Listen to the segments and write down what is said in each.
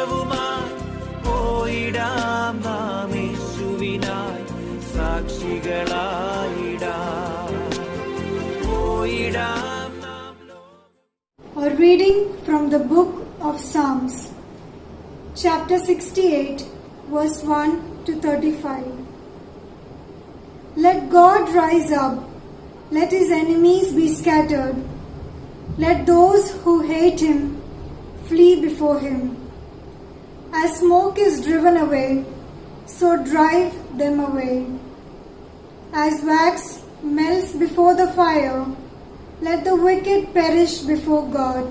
സന്തോഷവുമായി പോയിടാം നാം യേശുവിനായി സാക്ഷികളായിടാം പോയിടാം നാം. A reading from the book of Psalms, chapter 68, verse 1 to 35. Let God rise up, let his enemies be scattered. Let those who hate him flee before him. As smoke is driven away, so drive them away. As wax melts before the fire, let the wicked perish before God.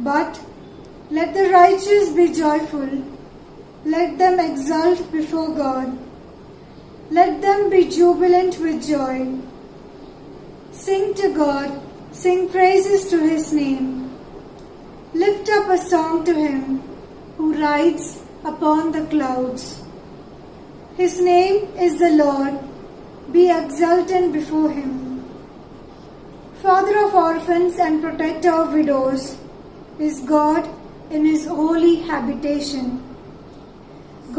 But let the righteous be joyful, let them exult before God. Let them be jubilant with joy. Sing to God, sing praises to his name. Lift up a song to him who rides upon the clouds. His name is the Lord, be exultant before him. Father of orphans and protector of widows is God in his holy habitation.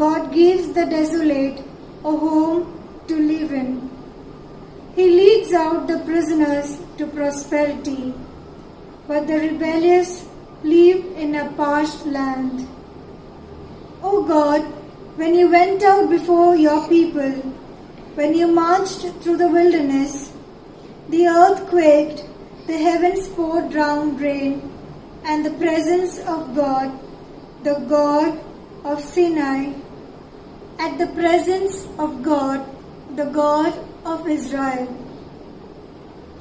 God gives the desolate a home to live in. He leads out the prisoners to prosperity, but the rebellious live in a parched land. O God, when you went out before your people, when you marched through the wilderness, the earth quaked, the heavens poured down rain, and the presence of God, the God of Sinai, at the presence of God, the God of Israel.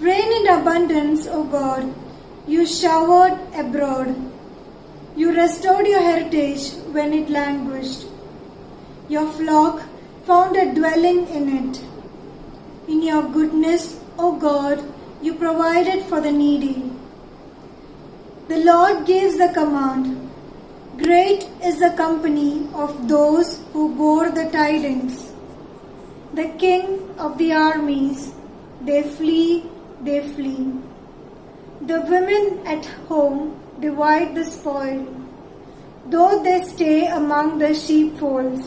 Rain in abundance, O God, you showered abroad. You restored your heritage when it languished. Your flock found a dwelling in it. In your goodness, O God, you provided for the needy. The Lord gives the command. Great is the company of those who bore the tidings. The King of the armies, they flee, they flee. The women at home divide the spoil, though they stay among the sheepfolds.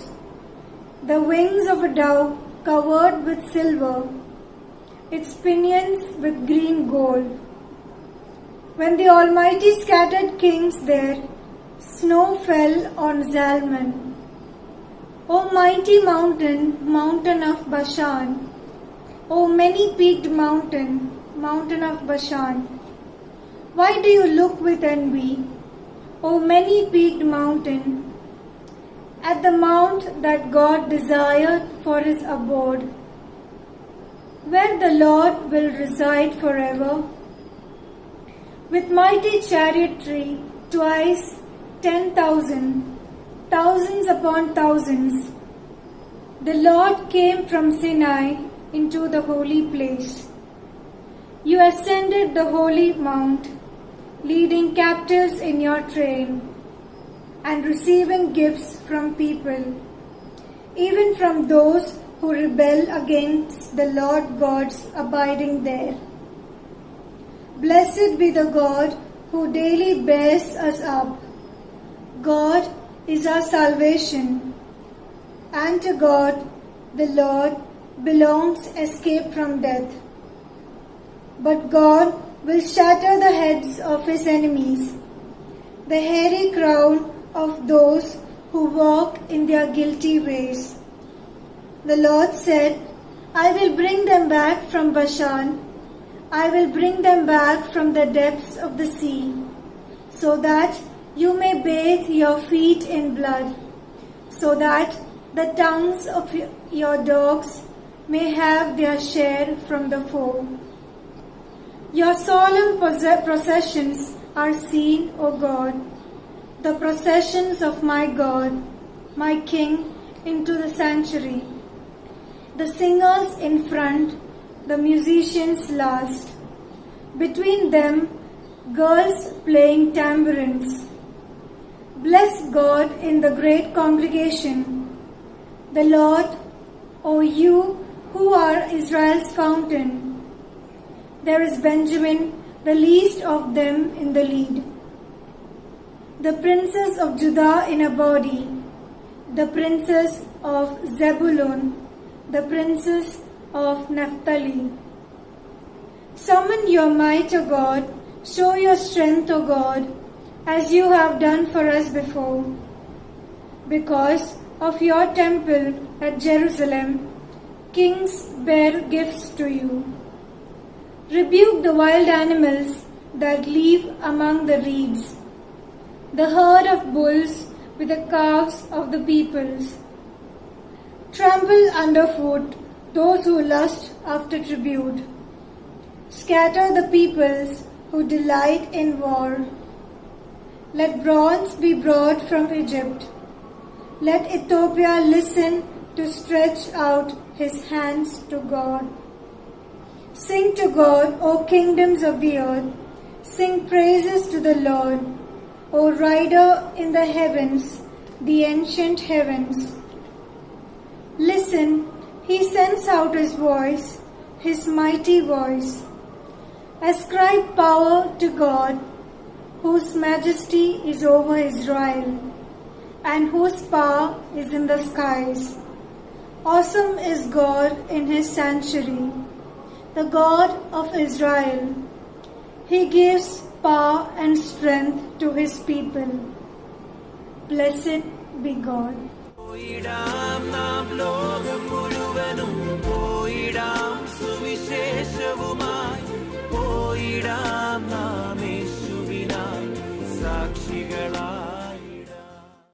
The wings of a dove covered with silver, its pinions with green gold. When the Almighty scattered kings there, snow fell on Zalman. O mighty mountain, mountain of Bashan, O many-peaked mountain, mountain of Bashan, why do you look with envy, O many-peaked mountain, at the mount that God desired for his abode, where the Lord will reside forever? With mighty chariotry, twice 10,000, thousands upon thousands, the Lord came from Sinai into the holy place. You ascended the holy mount, leading captives in your train, and receiving gifts from people, even from those who rebel against the Lord God's abiding there. Blessed be the God who daily bears us up. God is our salvation, and to God, the Lord, belongs escape from death. But God will shatter the heads of his enemies, the hairy crown of those who walk in their guilty ways. The Lord said, I will bring them back from Bashan, I will bring them back from the depths of the sea, so that you may bathe your feet in blood, so that the tongues of your dogs may have their share from the foe. Your solemn processions are seen, O God, the processions of my God, my King, into the sanctuary. The singers in front, the musicians last. Between them, girls playing tambourines. Bless God in the great congregation. The Lord, O you who are Israel's fountain. There is Benjamin, the least of them, in the lead. the princes of Judah in a body, the princes of Zebulun, the princes of Naphtali. Summon your might, O God, show your strength, O God, as you have done for us before. Because of your temple at Jerusalem, kings bear gifts to you. Rebuke the wild animals that live among the reeds, the herd of bulls with the calves of the peoples. Trample underfoot those who lust after tribute. Scatter the peoples who delight in war. Let bronze be brought from Egypt. Let Ethiopia listen to stretch out his hands to God. Sing to God, O kingdoms of the earth. Sing praises to the Lord, O rider in the heavens, the ancient heavens. Listen, he sends out his voice, his mighty voice. Ascribe power to God, whose majesty is over Israel, and whose power is in the skies. Awesome is God in his sanctuary, the God of Israel. He gives power and strength to his people. Blessed be God. പോയിടാം നാം ലോകം മുഴുവനും പോയിടാം സുവിശേഷവുമായി പോയിടാം